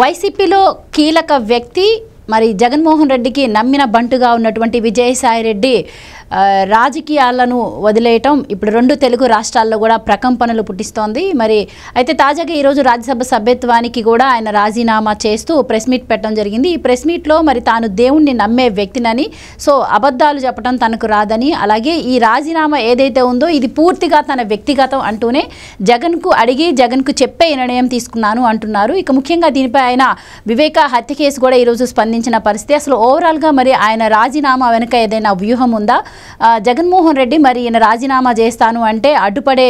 వైసీపీలో కీలక వ్యక్తి మరి జగన్మోహన్ రెడ్డికి నమ్మిన బంటుగా ఉన్నటువంటి విజయసాయిరెడ్డి రాజకీయాలను వదిలేయటం ఇప్పుడు రెండు తెలుగు రాష్ట్రాల్లో కూడా ప్రకంపనలు పుట్టిస్తోంది. మరి అయితే తాజాగా ఈరోజు రాజ్యసభ సభ్యత్వానికి కూడా ఆయన రాజీనామా చేస్తూ ప్రెస్ మీట్ పెట్టడం జరిగింది. ఈ ప్రెస్ మీట్లో మరి తాను దేవుణ్ణి నమ్మే వ్యక్తినని, సో అబద్ధాలు చెప్పడం తనకు రాదని, అలాగే ఈ రాజీనామా ఏదైతే ఉందో ఇది పూర్తిగా తన వ్యక్తిగతం అంటూనే జగన్కు అడిగి జగన్కు చెప్పే నిర్ణయం తీసుకున్నాను అంటున్నారు. ఇక ముఖ్యంగా దీనిపై ఆయన వివేక హత్య కేసు కూడా ఈరోజు స్పందించిన పరిస్థితి. అసలు ఓవరాల్గా మరి ఆయన రాజీనామా వెనుక ఏదైనా వ్యూహం ఉందా? జగన్మోహన్ రెడ్డి మరి ఈయన రాజీనామా చేస్తాను అంటే అడ్డుపడే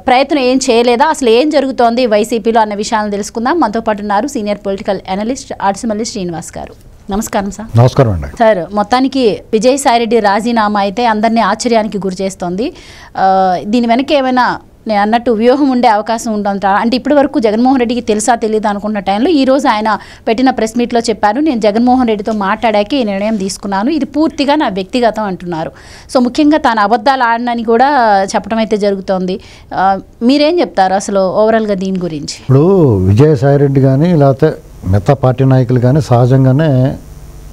ప్రయత్నం ఏం చేయలేదా? అసలు ఏం జరుగుతోంది వైసీపీలో అన్న విషయాలను తెలుసుకుందాం. మనతో పాటు ఉన్నారు సీనియర్ పొలిటికల్ అనలిస్ట్ ఆర్సిమల్లి శ్రీనివాస్ గారు. నమస్కారం సార్. నమస్కారం అండి. సార్, మొత్తానికి విజయసాయిరెడ్డి రాజీనామా అయితే అందరినీ ఆశ్చర్యానికి గురి చేస్తోంది. దీని వెనక ఏమైనా నేను అన్నట్టు వ్యూహం ఉండే అవకాశం ఉంటుందా? అంటే ఇప్పటి వరకు జగన్మోహన్ రెడ్డికి తెలుసా తెలియదు అనుకున్న టైంలో ఈరోజు ఆయన పెట్టిన ప్రెస్ మీట్లో చెప్పారు, నేను జగన్మోహన్ రెడ్డితో మాట్లాడాక ఈ నిర్ణయం తీసుకున్నాను, ఇది పూర్తిగా నా వ్యక్తిగతం అంటున్నారు. సో ముఖ్యంగా తాను అబద్ధాలు ఆడనని కూడా చెప్పడం అయితే జరుగుతోంది. మీరేం చెప్తారు అసలు ఓవరాల్గా దీని గురించి? ఇప్పుడు విజయసాయిరెడ్డి కానీ లేకపోతే మిగతా పార్టీ నాయకులు కానీ సహజంగానే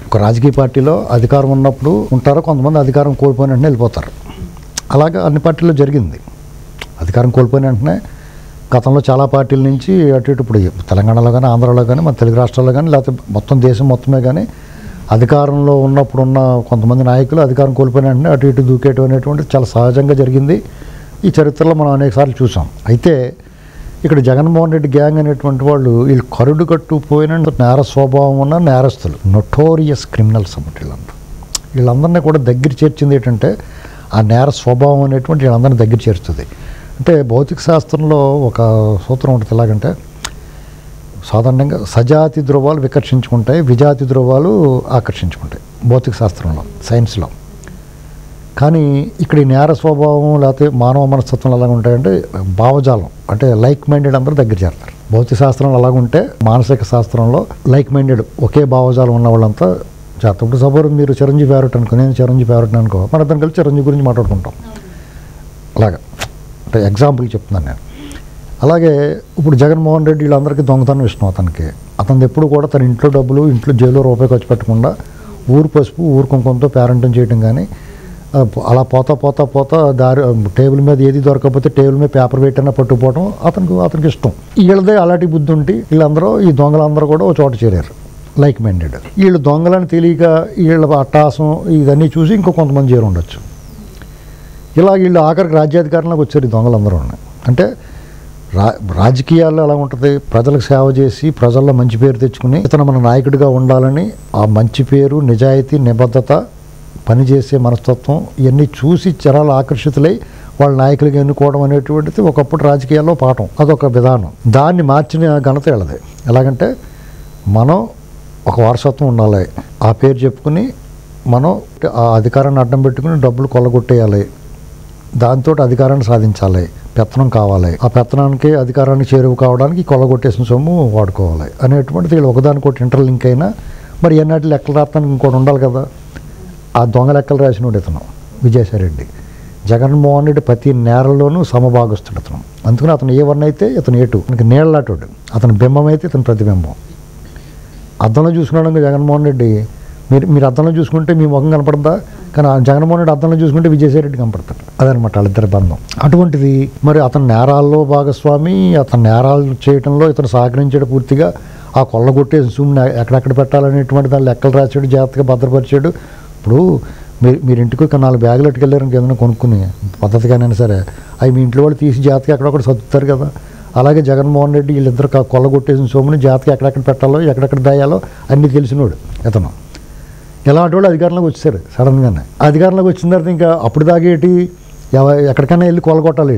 ఒక రాజకీయ పార్టీలో అధికారం ఉన్నప్పుడు ఉంటారు, కొంతమంది అధికారం కోల్పోయిన వెంటనే వెళ్ళిపోతారు. అలాగే అన్ని పార్టీల్లో జరిగింది. అధికారం కోల్పోయిన వెంటనే గతంలో చాలా పార్టీల నుంచి అటు ఇటు ఇప్పుడు తెలంగాణలో కానీ ఆంధ్రాలో కానీ మన తెలుగు రాష్ట్రాల్లో కానీ లేకపోతే మొత్తం దేశం మొత్తమే కానీ అధికారంలో ఉన్నప్పుడున్న కొంతమంది నాయకులు అధికారం కోల్పోయిన వెంటనే అటు ఇటు దూకేయడం అనేటువంటి చాలా సహజంగా జరిగింది. ఈ చరిత్రలో మనం అనేకసార్లు చూసాం. అయితే ఇక్కడ జగన్మోహన్ రెడ్డి గ్యాంగ్ అనేటువంటి వాళ్ళు వీళ్ళు కరుడు కట్టుపోయిన నేర స్వభావం ఉన్న నేరస్తులు, నొటోరియస్ క్రిమినల్స్ అన్నమాట. వీళ్ళందరినీ కూడా దగ్గర చేర్చింది ఏంటంటే ఆ నేర స్వభావం అనేటువంటి వీళ్ళందరినీ దగ్గర చేరుస్తుంది. అంటే భౌతిక శాస్త్రంలో ఒక సూత్రం ఉంటుంది. ఎలాగంటే సాధారణంగా సజాతి ధ్రువాలు వికర్షించుకుంటాయి, విజాతి ధ్రువాలు ఆకర్షించుకుంటాయి భౌతిక శాస్త్రంలో, సైన్స్లో. కానీ ఇక్కడ ఈ నేర స్వభావం లేకపోతే మానవ మనస్తత్వం ఎలాగ ఉంటాయంటే భావజాలం, అంటే లైక్ మైండెడ్ అందరూ దగ్గర చేరుతారు. భౌతిక శాస్త్రంలో అలాగుంటే మానసిక శాస్త్రంలో లైక్ మైండెడ్ ఒకే భావజాలం ఉన్న వాళ్ళంతా చేస్తాం. ఇప్పుడు సపోజ్ మీరు చిరంజీవి ఫేవరెట్ అనుకో, నేను చిరంజీవి ఫేవరెట్ అనుకో, మన ఇద్దరం కలిసి చిరంజీవి గురించి మాట్లాడుకుంటాం. అలాగా అంటే ఎగ్జాంపుల్ చెప్తున్నాను నేను. అలాగే ఇప్పుడు జగన్మోహన్ రెడ్డి వీళ్ళందరికీ దొంగతనం ఇష్టం. అతను ఎప్పుడు కూడా తన ఇంట్లో డబ్బులు ఇంట్లో జైల్లో రూపాయి ఖర్చు పెట్టకుండా ఊరు పసుపు ఊరు కుంకుమతో పేరెంటం చేయడం కానీ, అలా పోతా దారి టేబుల్ మీద ఏది దొరకకపోతే టేబుల్ మీద పేపర్ పెట్టినా పట్టుకుపోవడం అతనికి ఇష్టం. వీళ్ళదే అలాంటి బుద్ధి ఉంటే వీళ్ళందరూ ఈ దొంగలందరూ కూడా ఒక చోట చేరారు, లైక్ మైండెడ్. వీళ్ళు దొంగలని తెలియక వీళ్ళ అట్టాసం ఇవన్నీ చూసి ఇంకో కొంతమంది చేరి ఉండొచ్చు. ఇలా వీళ్ళు ఆఖరికి రాజ్యాధికారంలోకి వచ్చారు ఈ దొంగలందరూ ఉన్నాయి. అంటే రాజకీయాల్లో ఎలా ఉంటుంది, ప్రజలకు సేవ చేసి ప్రజల్లో మంచి పేరు తెచ్చుకుని ఇతను మన నాయకుడిగా ఉండాలని ఆ మంచి పేరు, నిజాయితీ, నిబద్ధత, పనిచేసే మనస్తత్వం ఇవన్నీ చూసి జనాలు ఆకర్షితులై వాళ్ళ నాయకులుగా ఎన్నుకోవడం అనేటువంటిది ఒకప్పుడు రాజకీయాల్లో పాఠం, అదొక విధానం. దాన్ని మార్చిన ఘనత వీళ్ళదే. ఎలాగంటే మనం ఒక వారసత్వం ఉండాలి, ఆ పేరు చెప్పుకుని మనం ఆ అధికారాన్ని అడ్డం పెట్టుకుని డబ్బులు కొల్లగొట్టేయాలి, దాంతో అధికారాన్ని సాధించాలి, పెత్తనం కావాలి, ఆ పెత్తనానికి అధికారానికి చేరువ కావడానికి కొల్లగొట్టేసిన సొమ్ము వాడుకోవాలి అనేటువంటిది వీళ్ళు ఒకదానికొకటి ఇంటర్లింక్ అయినా మరి ఎన్నాటి లెక్కలు రాస్తానికి ఇంకోటి ఉండాలి కదా. ఆ దొంగ లెక్కలు రాసినోడు ఇతను విజయసాయిరెడ్డి. జగన్మోహన్ రెడ్డి ప్రతి నేరల్లోనూ సమభాగస్తుడు అతను. అందుకని అతను ఏ వన్ అయితే ఇతను ఏటు, మనకి నీళ్ళలాటోడు. అతని బింబం అయితే ఇతను ప్రతిబింబం. అద్దంలో చూసుకున్నాడు జగన్మోహన్ రెడ్డి, మీరు అద్దంలో చూసుకుంటే మీ ముఖం కనపడదా, కానీ జగన్మోహన్ రెడ్డి అద్దంలో చూసుకుంటే విజయసాయిరెడ్డి కనపడతాడు. అదనమాట వాళ్ళిద్దరి బంధం. అటువంటిది మరి అతను నేరాల్లో భాగస్వామి, అతను నేరాలు చేయడంలో ఇతను సహకరించాడు పూర్తిగా. ఆ కొల్లగొట్టేసి సూమ్ని ఎక్కడెక్కడ పెట్టాలనేటువంటి దాన్ని లెక్కలు రాశాడు, జాగ్రత్తగా భద్రపరిచాడు. ఇప్పుడు మీరు ఇంటికి ఒక 4 బ్యాగులు ఎట్టుకెళ్ళారు ఏదైనా కొనుక్కుని పద్ధతిగానైనా సరే, అవి మీ ఇంట్లో వాళ్ళు తీసి జాగ్రత్తగా ఎక్కడొక్కడ సర్దుతారు కదా. అలాగే జగన్మోహన్ రెడ్డి వీళ్ళిద్దరు కొల్లగొట్టేసిన సోముని జాగ్రత్తగా ఎక్కడెక్కడ పెట్టాలో ఎక్కడెక్కడ దాయాలో అన్నీ తెలిసినోడు ఇతను. ఇలాంటి వాళ్ళు అధికారంలోకి వచ్చారు సడన్గానే. అధికారంలోకి వచ్చిన తర్వాత ఇంకా అప్పుడు దాగేటి ఎక్కడికైనా వెళ్ళి కొల్లగొట్టాలి.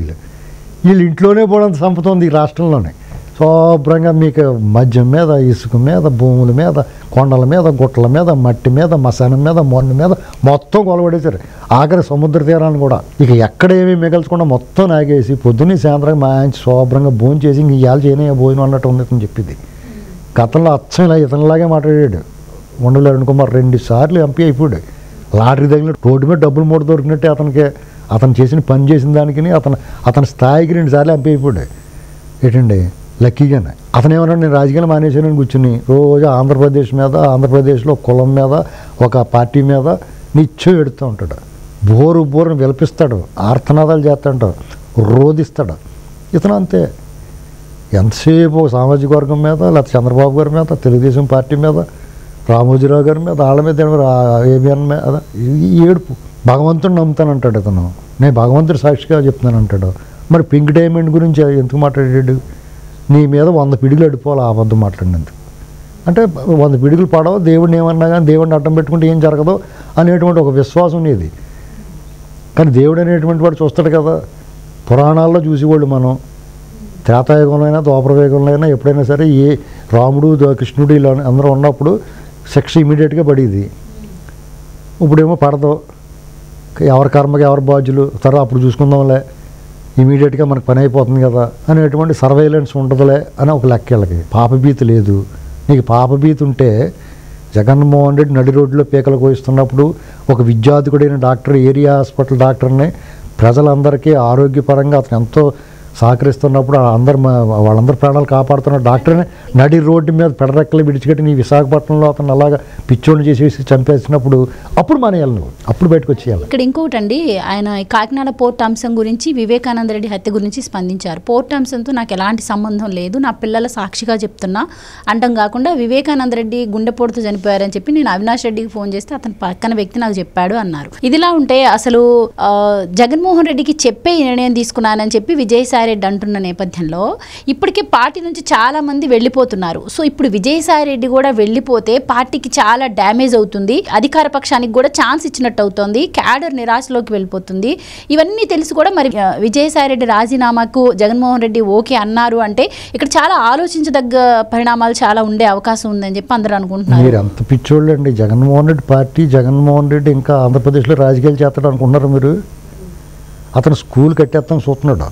వీళ్ళు ఇంట్లోనే పోవడంత సంపద ఉంది ఈ రాష్ట్రంలోనే. శుభ్రంగా మీకు మద్యం మీద, ఇసుక మీద, భూముల మీద, కొండల మీద, గుట్టల మీద, మట్టి మీద, మశానం మీద, మొన్న మీద మొత్తం కొలబడేశారు. ఆఖరి సముద్ర తీరాన్ని కూడా ఇక ఎక్కడేమీ మిగల్చకుండా మొత్తం నాగేసి పొద్దున్నే సాయంత్రం మంచి శుభ్రంగా భోజనం చేసి ఇంక ఇవాళ చేయనే భోజనం అన్నట్టు ఉన్నట్టు చెప్పింది. గతంలో అచ్చం ఇలా ఇతనిలాగే మాట్లాడాడు. ఉండలేడు అనుకుమార్ 2 సార్లు ఎంపీ అయిపోయాడు. లాటరీ తగిలిన రోడ్డు మీద డబ్బులు మూట దొరికినట్టే అతను చేసిన పని చేసిన దానికి అతని స్థాయికి 2 సార్లు ఎంపీ అయిపోయాడు. ఏంటండి లక్కీగానే. అతను ఏమన్నా నేను రాజకీయాలు మానేశానని కూర్చుని రోజు ఆంధ్రప్రదేశ్లో కులం మీద ఒక పార్టీ మీద నిత్యం ఎడుతూ ఉంటాడు. బోరుని విలపిస్తాడు, ఆర్తనాదాలు చేస్తాడు, రోధిస్తాడు. ఇతను అంతే. ఎంతసేపు సామాజిక వర్గం మీద, లేకపోతే చంద్రబాబు గారి మీద, తెలుగుదేశం పార్టీ మీద, రామోజీరావు గారి మీద, వాళ్ళ మీద, ఏబిఎన్ మీద ఈ ఏడుపు. భగవంతుడిని నమ్ముతానంటాడు ఇతను. నేను భగవంతుడి సాక్షిగా చెప్తున్నానంటాడు. మరి పింక్ డైమండ్ గురించి ఎందుకు మాట్లాడాడు? నీ మీద 100 పిడుగులు అడిపోవాలి అబద్ధం మాట్లాడినందుకు. అంటే 100 పిడుగులు పడవు, దేవుడిని ఏమన్నా కానీ దేవుడిని అడ్డం పెట్టుకుంటే ఏం జరగదు అనేటువంటి ఒక విశ్వాసం ఇది. కానీ దేవుడు అనేటువంటి వాడు చూస్తాడు కదా. పురాణాల్లో చూసేవాళ్ళు మనం త్రేతాయుగంలో అయినా ద్వాపరయుగంలో అయినా ఎప్పుడైనా సరే ఏ రాముడు కృష్ణుడు ఇలా అందరూ ఉన్నప్పుడు శిక్ష ఇమీడియట్గా పడేది. ఇప్పుడేమో పడదు. ఎవరి కర్మకి ఎవరి బాధ్యులు తర్వాత అప్పుడు చూసుకుందాంలే, ఇమీడియట్గా మనకు పని అయిపోతుంది కదా అనేటువంటి సర్వైలెన్స్ ఉండదులే అని ఒక లెక్కలకి. పాపభీతి లేదు. నీకు పాపభీతి ఉంటే జగన్మోహన్ రెడ్డి నడి రోడ్లో పీకలు కోయిస్తున్నప్పుడు ఒక విద్యార్థికుడైన డాక్టర్, ఏరియా హాస్పిటల్ డాక్టర్ని ప్రజలందరికీ ఆరోగ్యపరంగా అతను ఎంతో సహకరిస్తున్నప్పుడు వాళ్ళందరూ ప్రాణాలు కాపాడుతున్న డాక్టర్ని నడి రోడ్డు మీద పెడరెక్కలు విడిచిపెట్టి నీ విశాఖపట్నంలో అతను అలాగా పిచ్చోడిని చేసేసి చంపేసినప్పుడు అప్పుడు మానేయాలి, నువ్వు అప్పుడు బయటకు వచ్చేయాలి. ఇక్కడ ఇంకొకటి అండి, ఆయన కాకినాడ పోర్ట్ అంశం గురించి వివేకానంద రెడ్డి హత్య గురించి స్పందించారు. పోర్ట్ అంశంతో నాకు ఎలాంటి సంబంధం లేదు, నా పిల్లల సాక్షిగా చెప్తున్నా అంటం కాకుండా వివేకానంద రెడ్డి గుండెపోటుతో చనిపోయారని చెప్పి నేను అవినాష్ రెడ్డికి ఫోన్ చేస్తే అతని పక్కన వ్యక్తి నాకు చెప్పాడు అన్నారు. ఇదిలా ఉంటే అసలు జగన్మోహన్ రెడ్డికి చెప్పే నిర్ణయం తీసుకున్నానని చెప్పి విజయసాయి రెడ్డి అంటున్న నేపథ్యంలో ఇప్పటికే పార్టీ నుంచి చాలా మంది వెళ్ళిపోతున్నారు. సో ఇప్పుడు విజయసాయి రెడ్డి కూడా వెళ్ళిపోతే పార్టీకి చాలా డ్యామేజ్ అవుతుంది, అధికార పక్షానికి కూడా ఛాన్స్ ఇచ్చినట్టు అవుతుంది, క్యాడర్ నిరాశలోకి వెళ్ళిపోతుంది. ఇవన్నీ తెలిసి కూడా మరి విజయసాయి రెడ్డి రాజీనామాకు జగన్మోహన్ రెడ్డి ఓకే అన్నారు అంటే ఇక్కడ చాలా ఆలోచించదగ్గ పరిణామాలు చాలా ఉండే అవకాశం ఉందని చెప్పి అందరూ అనుకుంటున్నారు. మీరు ఎంత పిచ్చోళ్ళు అండి. జగన్మోహన్ రెడ్డి పార్టీ, జగన్మోహన్ రెడ్డి ఇంకా ఆంధ్రప్రదేశ్లో రాజకీయాలు చేస్తాడు అనుకుంటున్నారు మీరు? అతను స్కూల్ కట్టేస్తాను చూస్తున్నాడు.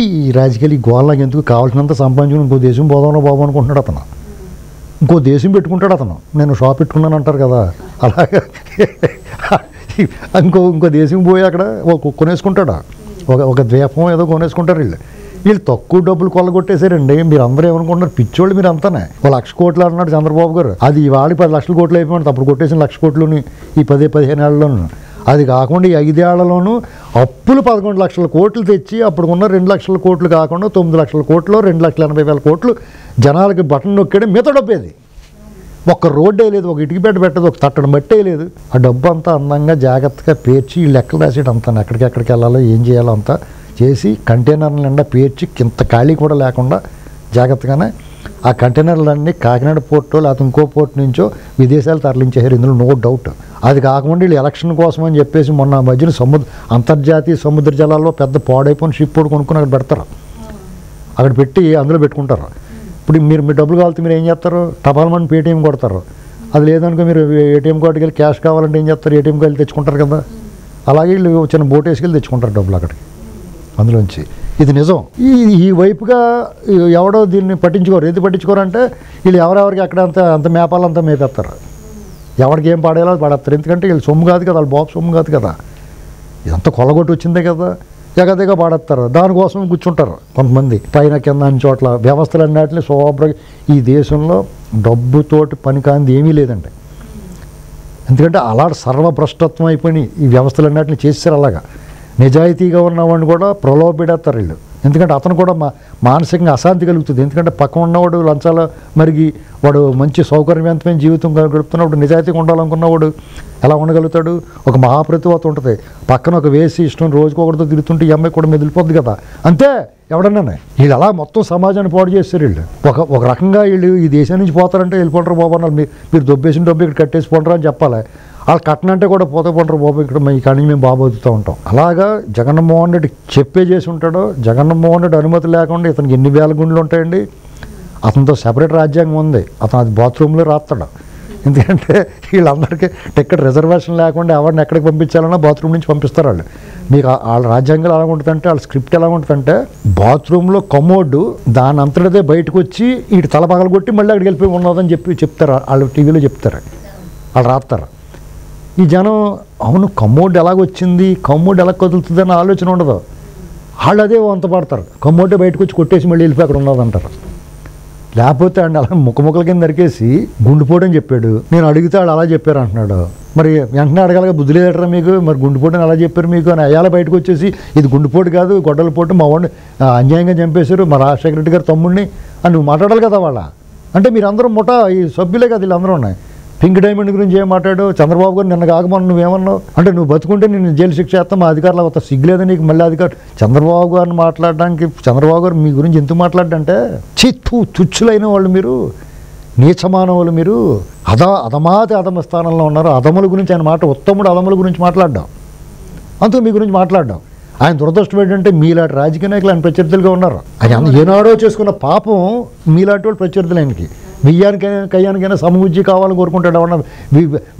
ఈ రాజకీయాలు ఈ గోళ్ళకి ఎందుకు, కావాల్సినంత సంపాదించుకుని ఇంకో దేశం పోదామో బాబు అనుకుంటున్నాడు అతను. ఇంకో దేశం పెట్టుకుంటాడు అతను. నేను షాప్ పెట్టుకున్నాను అంటారు కదా, అలాగే ఇంకో దేశం పోయి అక్కడ కొనేసుకుంటాడు. ఒక ద్వీపం ఏదో కొనేసుకుంటారు. వీళ్ళు తక్కువ డబ్బులు కొల్లగొట్టేశారండి. మీరు అందరూ ఏమనుకుంటున్నారు? పిచ్చోళ్ళు మీరు అంతానే. 1,00,000 కోట్లు అన్నాడు చంద్రబాబు గారు. అది ఇవాళ 10 లక్షల కోట్లు అయిపోయింది. అప్పుడు కొట్టేసిన 1,00,000 కోట్లుని ఈ 10-15 ఏళ్లలోనూ. అది కాకుండా ఈ 5 ఏళ్లలోనూ అప్పులు 11 లక్షల కోట్లు తెచ్చి అప్పుడు ఉన్న 2 లక్షల కోట్లు కాకుండా 9 లక్షల కోట్లు, 2,80,000 కోట్లు జనాలకి బటన్ నొక్కాడు. మిగతా డబ్బేది. ఒక్క రోడ్డు వేయలేదు, ఒక ఇటుకబెట్ట పెట్టదు, ఒక తట్టడు మట్టి వేయలేదు. ఆ డబ్బు అంతా అందంగా జాగ్రత్తగా పేర్చి ఈ లెక్కలు రాసేది అంతా ఎక్కడికెక్కడికి వెళ్ళాలో ఏం చేయాలో అంతా చేసి కంటైనర్ల నిండా పేర్చి కింద ఖాళీ కూడా లేకుండా జాగ్రత్తగానే ఆ కంటైనర్లన్నీ కాకినాడ పోర్టో లేకపోతే ఇంకో పోర్ట్ నుంచో విదేశాలు తరలించేశారు. ఇందులో నో డౌట్. అది కాకుండా వీళ్ళు ఎలక్షన్ కోసం అని చెప్పేసి మొన్న మధ్యన అంతర్జాతీయ సముద్ర జలాల్లో పెద్ద పాడైపోయిన షిప్ కూడా కొనుక్కొని అక్కడ పెడతారు. అక్కడ పెట్టి అందులో పెట్టుకుంటారు. ఇప్పుడు మీరు డబ్బులు కావాలంటే మీరు ఏం చేస్తారు? టపాల్మని పేటీఎం కొడతారు. అది లేదనుకో మీరు ఏటీఎం కార్డుకి వెళ్ళి క్యాష్ కావాలంటే ఏం చేస్తారు? ఏటీఎంకి వెళ్ళి తెచ్చుకుంటారు కదా. అలాగే వీళ్ళు చిన్న బోట్ వేసుకెళ్ళి తెచ్చుకుంటారు డబ్బులు అక్కడికి అందులోంచి. ఇది నిజం. ఈ వైపుగా ఎవడో దీన్ని పట్టించుకోరు. ఏది పట్టించుకోరు అంటే వీళ్ళు ఎవరెవరికి అక్కడ అంత మేపాలంతా మేపేస్తారు. ఎవరికి ఏం పాడేయాలో అది పడేస్తారు. ఎందుకంటే వీళ్ళు సొమ్ము కాదు కదా, వాళ్ళ బాబు సొమ్ము కాదు కదా, ఇదంతా కొల్లగొట్టి వచ్చిందే కదా, ఎగదిగా పాడేస్తారు. దానికోసం కూర్చుంటారు కొంతమంది పైన కింద అన్ని చోట్ల. వ్యవస్థలన్నిటిని శోభ్రంగా ఈ దేశంలో డబ్బుతోటి పని కానిది ఏమీ లేదండి. ఎందుకంటే అలాంటి సర్వభ్రష్టత్వం అయిపోయి ఈ వ్యవస్థలన్నిటిని చేస్తారు. అలాగా నిజాయితీగా ఉన్నవాడిని కూడా ప్రలోభపెడతారు వీళ్ళు. ఎందుకంటే అతను కూడా మానసికంగా అశాంతి కలుగుతుంది. ఎందుకంటే పక్కన ఉన్నవాడు లంచాల మరిగి వాడు మంచి సౌకర్యవంతమైన జీవితం గడుపుతున్నప్పుడు నిజాయితీగా ఉండాలనుకున్నవాడు ఎలా ఉండగలుగుతాడు? ఒక మహాప్రతిభత ఉంటుంది. పక్కన ఒక వేసి ఇష్టం రోజుకొకటితో తిరుగుతుంటే ఈ అమ్మాయి కూడా మెదిలిపోద్ది కదా. అంతే ఎవడన్నా వీళ్ళు అలా మొత్తం సమాజాన్ని పాడు చేస్తారు. వీళ్ళు ఒక రకంగా వీళ్ళు ఈ దేశం నుంచి పోతారంటే వెళ్ళిపోంటారు బాబు అన్నారు. మీరు దొబ్బేసిన డబ్బు ఇక్కడ కట్టేసి పోంటారు అని చెప్పాలి. వాళ్ళు కట్టనంటే కూడా పోతే పోంటారు బాబు, ఇక్కడ కానీ మేము బాబు వదుతూ ఉంటాం. అలాగా జగన్మోహన్ రెడ్డి చెప్పే చేసి ఉంటాడో. జగన్మోహన్ రెడ్డి అనుమతి లేకుండా ఇతనికి ఎన్ని వేల గుండెలు ఉంటాయండి. అతనితో సెపరేట్ రాజ్యాంగం ఉంది. అతను అది బాత్రూంలో రాస్తాడు. ఎందుకంటే వీళ్ళందరికీ టికెట్ రిజర్వేషన్ లేకుండా ఎవరిని ఎక్కడికి పంపించాలన్నా బాత్రూమ్ నుంచి పంపిస్తారు వాళ్ళు. మీకు వాళ్ళ రాజ్యాంగాలు ఎలా ఉంటుందంటే, వాళ్ళ స్క్రిప్ట్ ఎలా ఉంటుందంటే, బాత్రూంలో కమోడ్ దాని అంతటిదే బయటకు వచ్చి వీటి తల పగలు కొట్టి మళ్ళీ అక్కడికి వెళ్ళిపోయి ఉన్నదని చెప్తారు. వాళ్ళు టీవీలో చెప్తారు, వాళ్ళు రాస్తారు. ఈ జనం అవును కమోడ్ ఎలాగొచ్చింది, కమోడ్ ఎలా కదులుతుంది అన్న ఆలోచన ఉండదు. వాళ్ళు అదే వంత పడతారు. కమోడే బయటకు వచ్చి కొట్టేసి మళ్ళీ వెళ్ళిపోయి అక్కడ ఉన్నదంటారు. లేకపోతే అండి అలా ముక్కముక్కల కింద నరికేసి గుండెపోటు అని చెప్పాడు. నేను అడిగితే వాళ్ళు అలా చెప్పారు అంటున్నాడు. మరి వెంటనే అడగాలిగా, బుద్ధి లేదటరా మీకు, మరి గుండెపోటు అని అలా చెప్పారు మీకు అని అయ్యాల బయటకు వచ్చేసి ఇది గుండెపోటు కాదు గొడ్డల పోటు, మా వాడిని అన్యాయంగా చంపేశారు, మా రాజశేఖర రెడ్డి గారు తమ్ముడిని అని నువ్వు మాట్లాడాలి కదా వాళ్ళ. అంటే మీరు అందరూ ముఠా ఈ సభ్యులే కదా వీళ్ళందరూ ఉన్నాయి. పింక్ డైమండ్ గురించి ఏం మాట్లాడు, చంద్రబాబు గారు నిన్న కాకమని నువ్వేమన్నావు అంటే నువ్వు బతుకుంటే నేను జైలు శిక్ష చేస్తాం, మా అధికారులు అవుతా సిగ్గులేదా నీకు మళ్ళీ అధికారులు చంద్రబాబు గారిని మాట్లాడడానికి. చంద్రబాబు గారు మీ గురించి ఎందుకు మాట్లాడంటే తుచ్చులైన వాళ్ళు మీరు, నీచమానవులు మీరు, అధమాతి అధమ స్థానంలో ఉన్నారు. అధముల గురించి ఆయన ఉత్తముడు అధముల గురించి మాట్లాడ్డాం, అంతకు మీ గురించి మాట్లాడ్డాం. ఆయన దురదృష్టం ఏంటంటే మీలాంటి రాజకీయ నాయకులు ఆయన ప్రత్యర్థులుగా ఉన్నారు. ఆయన ఏనాడో చేసుకున్న పాపం మీలాంటి వాళ్ళు ప్రత్యర్థులు ఆయనకి. కయ్యానికైనా సమబుద్ధి కావాలని కోరుకుంటాడు. ఎవరన్నా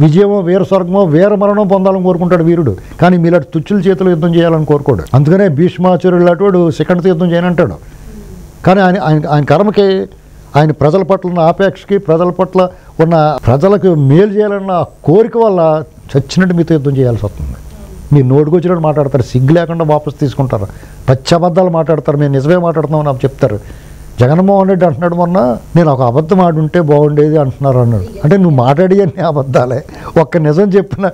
విజయమో వీర స్వర్గమో వీర మరణం పొందాలని కోరుకుంటాడు వీరుడు. కానీ మీలాంటి తుచ్చుల చేతులు యుద్ధం చేయాలని కోరుకోడు. అందుకనే భీష్మాచార్యుడు లాంటి వాడు సెకండ్తో యుద్ధం చేయనంటాడు. కానీ ఆయన కర్మకి, ఆయన ప్రజల పట్ల ఉన్న ఆపేక్షకి, ప్రజల పట్ల ఉన్న ప్రజలకు మేలు చేయాలన్న కోరిక వల్ల చచ్చినట్టు మీతో యుద్ధం చేయాల్సి వస్తుంది. మీరు నోటుకొచ్చినట్టు మాట్లాడతారు, సిగ్గు లేకుండా వాపసు తీసుకుంటారు, పచ్చబద్ధాలు మాట్లాడతారు, మేము నిజమే మాట్లాడుతున్నామని నాకు చెప్తారు. జగన్మోహన్ రెడ్డి అంటున్నాడు మొన్న, నేను ఒక అబద్ధం ఆడుంటే బాగుండేది అంటున్నారు అన్నాడు. అంటే నువ్వు మాట్లాడి అన్ని అబద్ధాలే, ఒక్క నిజం చెప్పిన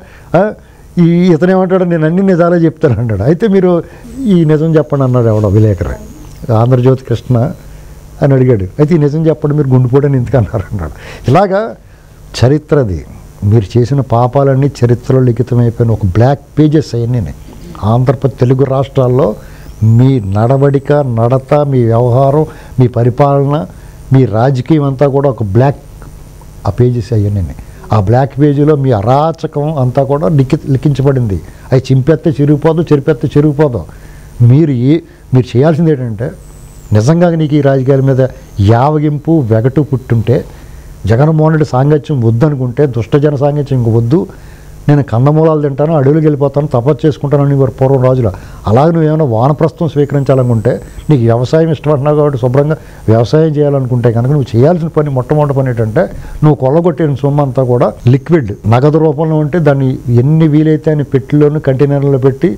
ఇతనేమంటాడు, నేను అన్ని నిజాలే చెప్తాను అన్నాడు. అయితే మీరు ఈ నిజం చెప్పండి అన్నాడు ఎవడో విలేకరు, ఆంధ్రజ్యోతి కృష్ణ అని అడిగాడు. అయితే ఈ నిజం చెప్పండి, మీరు గుండెపోటని ఎందుకు అన్నారు అన్నాడు. ఇలాగా చరిత్రది, మీరు చేసిన పాపాలన్నీ చరిత్రలో లిఖితమైపోయిన ఒక బ్లాక్ పేజెస్ అవన్నీ. ఆంధ్రప్రదేశ్ తెలుగు రాష్ట్రాల్లో మీ నడవడిక, నడత, మీ వ్యవహారం, మీ పరిపాలన, మీ రాజకీయం అంతా కూడా ఒక బ్లాక్ ఆ పేజెస్ అవన్నీ. ఆ బ్లాక్ పేజీలో మీ అరాచకం అంతా కూడా లిఖించబడింది. అవి చింపెత్తే చిరిగిపోదు, చెరిపెత్తే చిరిగిపోదు. మీరు చేయాల్సింది ఏంటంటే, నిజంగా నీకు ఈ రాజకీయాల మీద యావగింపు వెగటు పుట్టుంటే, జగన్మోహన్ రెడ్డి సాంగత్యం వద్దనుకుంటే, దుష్టజన సాంగత్యం ఇంక వద్దు, నేను కందమూలాలు తింటాను, అడవులకు వెళ్ళిపోతాను, తపస్సు చేసుకుంటానని పూర్వం రోజులు. అలాగే నువ్వేమైనా వానప్రస్థం స్వీకరించాలనుకుంటే, నీకు వ్యవసాయం ఇష్టపడినావు కాబట్టి శుభ్రంగా వ్యవసాయం చేయాలనుకుంటే కనుక నువ్వు చేయాల్సిన పని, మొట్టమొదటి పని ఏంటంటే, నువ్వు కొల్లగొట్టిన సొమ్ము అంతా కూడా లిక్విడ్ నగదు రూపంలో ఉంటే దాన్ని ఎన్ని వీలైతే అని పెట్టిలోను కంటైనర్లో పెట్టి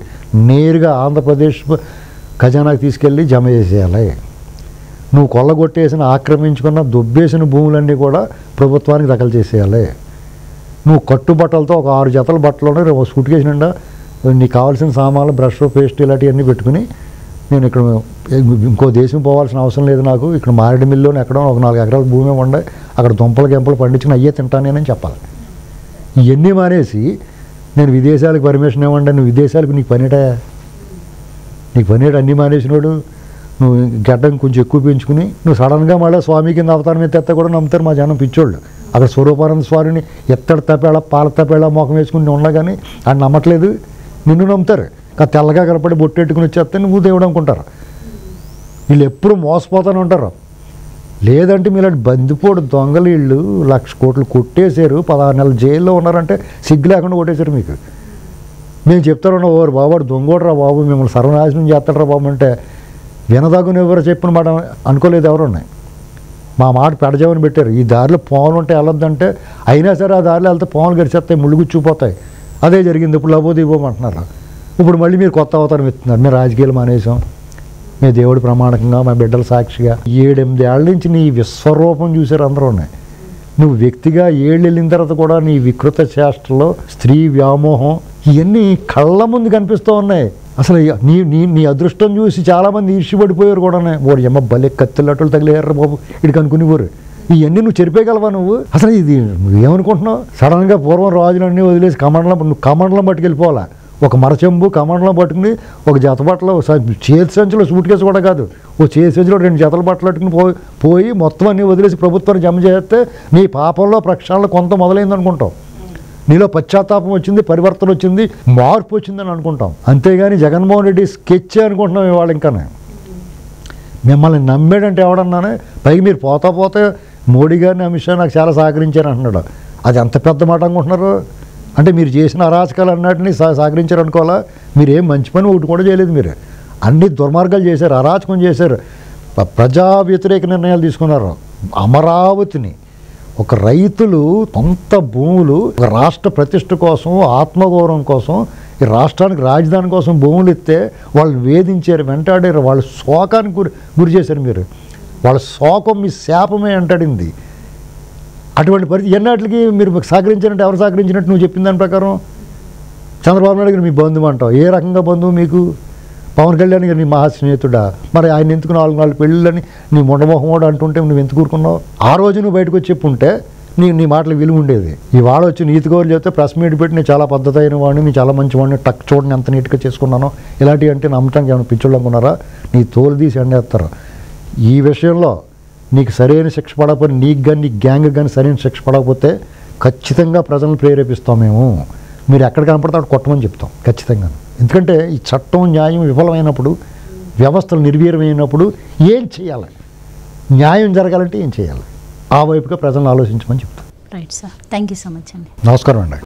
నేరుగా ఆంధ్రప్రదేశ్ ఖజానాకి తీసుకెళ్ళి జమ చేసేయాలి. నువ్వు కొల్లగొట్టేసిన, ఆక్రమించుకున్న, దొబ్బేసిన భూములన్నీ కూడా ప్రభుత్వానికి దఖలు చేసేయాలి. నువ్వు కట్టుబట్టలతో ఒక 6 జతల బట్టలోనే సూట్ కేసు నిండా నీకు కావాల్సిన సామాన్లు, బ్రష్, పేస్ట్ ఇలాంటివన్నీ పెట్టుకుని, నేను ఇక్కడ ఇంకో దేశం పోవాల్సిన అవసరం లేదు నాకు, ఇక్కడ మారేడుమిల్లిలోనే ఎక్కడో ఒక 4 ఎకరాల భూమి ఉండే, అక్కడ దుంపలు గెంపలు పండించుకుని అయ్యే తింటాను నేనని చెప్పాలి. ఇవన్నీ మానేసి నేను విదేశాలకు పర్మిషన్ ఇవ్వండి, నువ్వు విదేశాలకు నీకు పనిటా, నీకు పనిట అన్నీ మానేసినాడు. నువ్వు గడ్డం కొంచెం ఎక్కువ పెంచుకుని నువ్వు సడన్గా మళ్ళీ స్వామి కింద అవతారం మీద తెత్త కూడా నమ్ముతారు మా జనం పిచ్చోళ్ళు. అక్కడ స్వరూపానంద స్వామిని ఎత్తడి తపేళ, పాల తపేళ మొఖం వేసుకుని ఉన్నా కానీ ఆయన నమ్మట్లేదు, నిన్ను నమ్ముతారు. కానీ తెల్లగా కనపడి బొట్టెట్టుకుని వచ్చేస్తే నువ్వు దేవుడు అనుకుంటారు. వీళ్ళు ఎప్పుడు మోసపోతూనే ఉంటారు. లేదంటే మీలాంటి బందిపోడు దొంగలు వీళ్ళు 1,00,000 కోట్లు కొట్టేశారు, 16 నెలలు జైల్లో ఉన్నారంటే సిగ్గు లేకుండా కొట్టేశారు మీకు. మేము చెప్తారన్నా, ఓరు బాబు దొంగోడరా బాబు, మిమ్మల్ని సర్వనాశనం చేస్తాడరా బాబు అంటే వినదాగుని ఎవరు చెప్పిన మాట అనుకోలేదు ఎవరున్నాయి. మా మాట పెడజామని పెట్టారు. ఈ దారిలో పాములు ఉంటే వెళ్ళొద్దంటే, అయినా సరే ఆ దారిలో వెళ్తే పాములు గడిచేస్తాయి, ముళ్ళు గుచ్చిపోతాయి. అదే జరిగింది. ఇప్పుడు లబోదీపోమంటున్నారు. ఇప్పుడు మళ్ళీ మీరు కొత్త అవతారం ఇస్తున్నారు. మేము రాజకీయాలు మానేసాం, మీ దేవుడి ప్రమాణకంగా, మా బిడ్డల సాక్షిగా 7-8 ఏళ్ళ నుంచి నీ విశ్వరూపం చూశారు అందరూ ఉన్నాయి. నువ్వు వ్యక్తిగా 7 వెళ్ళిన తర్వాత కూడా నీ వికృత చేష్టలో స్త్రీ వ్యామోహం ఇవన్నీ కళ్ళ ముందు కనిపిస్తూ ఉన్నాయి. అసలు నీ అదృష్టం చూసి చాలామంది ఈర్ష్యపడిపోయారు కూడా. వాడు ఎమ్మ భలే కత్తిల్లట్లు తగిలేరు బాబు ఇక్కడికి అనుకునేవారు. ఇవన్నీ నువ్వు చెరిపేయగలవా నువ్వు? అసలు ఇది నువ్వేమనుకుంటున్నావు? సడన్గా పూర్వం రాజులన్నీ వదిలేసి నువ్వు కమండలం పట్టుకెళ్ళిపోవాలా. ఒక మరచెంబు కమండలం పట్టుకుని, ఒక జత బట్టలు, చేతి సంచులో సూట్ కేసు కూడా కాదు, ఓ చేతి సంచులో 2 జతలు బట్టలు పట్టుకుని పోయి మొత్తం అన్నీ వదిలేసి ప్రభుత్వాన్ని జమ చేస్తే నీ పాపంలో ప్రక్షాళన కొంత మొదలైంది అనుకుంటావు. నీలో పశ్చాత్తాపం వచ్చింది, పరివర్తన వచ్చింది, మార్పు వచ్చిందని అనుకుంటాం. అంతేగాని జగన్మోహన్ రెడ్డి స్కెచ్చే అనుకుంటున్నాం ఇవాళ. ఇంకానే మిమ్మల్ని నమ్మేడంటే ఎవడన్నానే, పైకి మీరు పోతే మోడీ గారిని, అమిత్ షా నాకు చాలా సహకరించారు అంటున్నాడు. అది ఎంత పెద్ద మాట అనుకుంటున్నారు? అంటే మీరు చేసిన అరాచకాలు అన్నిటినీ సహకరించారు అనుకోవాలా? మీరు ఏం మంచి పని ఒకటి కూడా చేయలేదు. మీరు అన్ని దుర్మార్గాలు చేశారు, అరాచకం చేశారు, ప్రజా వ్యతిరేక నిర్ణయాలు తీసుకున్నారు. అమరావతిని ఒక రైతులు సొంత భూములు, ఒక రాష్ట్ర ప్రతిష్ట కోసం, ఆత్మగౌరవం కోసం, ఈ రాష్ట్రానికి రాజధాని కోసం భూములు ఇస్తే వాళ్ళని వేధించారు, వెంటాడారు, వాళ్ళు శోకానికి గురి చేశారు. మీరు వాళ్ళ శోకం మీ శాపమే అంటాడింది. అటువంటి పరిస్థితి ఎన్నాటికి మీరు సహకరించినట్టు ఎవరు సహకరించినట్టు నువ్వు చెప్పిన దాని ప్రకారం చంద్రబాబు నాయుడు గారు మీ బంధువు అంటావు. ఏ రకంగా బంధువు మీకు? పవన్ కళ్యాణ్ గారు నీ మహాస్నేహితుడా? మరి ఆయన ఎందుకు 4 పెళ్ళిళ్ళని నీ మొండమోహమోడు అంటుంటే నువ్వు ఎందుకు ఊరుకున్నావు? ఆ రోజు నువ్వు బయటకు వచ్చి చెప్పుంటే నీ మాటలు విలువ ఉండేది. ఇవాళ వచ్చి నీతి గౌరవ చెప్తే ప్రెస్ మీట్ పెట్టి నేను చాలా పద్ధతి అయిన వాడిని, నేను చాలా మంచి వాడిని, టక్ చూడండి ఎంత నీట్గా చేసుకున్నాను, ఇలాంటివి అంటే నమ్మటానికి ఏమైనా పిచ్చోళ్ళు అనుకున్నారా? నీ తోలు తీసి ఎండేస్తారు. ఈ విషయంలో నీకు సరైన శిక్ష పడకపోతే, నీకు కానీ నీ గ్యాంగ్ కానీ సరైన శిక్ష పడకపోతే ఖచ్చితంగా ప్రజలను ప్రేరేపిస్తాం మేము. మీరు ఎక్కడ కనపడితే అక్కడ కొట్టమని చెప్తాం ఖచ్చితంగా. ఎందుకంటే ఈ చట్టం న్యాయం విఫలమైనప్పుడు, వ్యవస్థలు నిర్వీర్యమైనప్పుడు ఏం చేయాలి? న్యాయం జరగాలంటే ఏం చేయాలి? ఆ వైపుగా ప్రజలను ఆలోచించమని చెప్తాం. Right sir, thank you so much అండి. నమస్కారం అండి.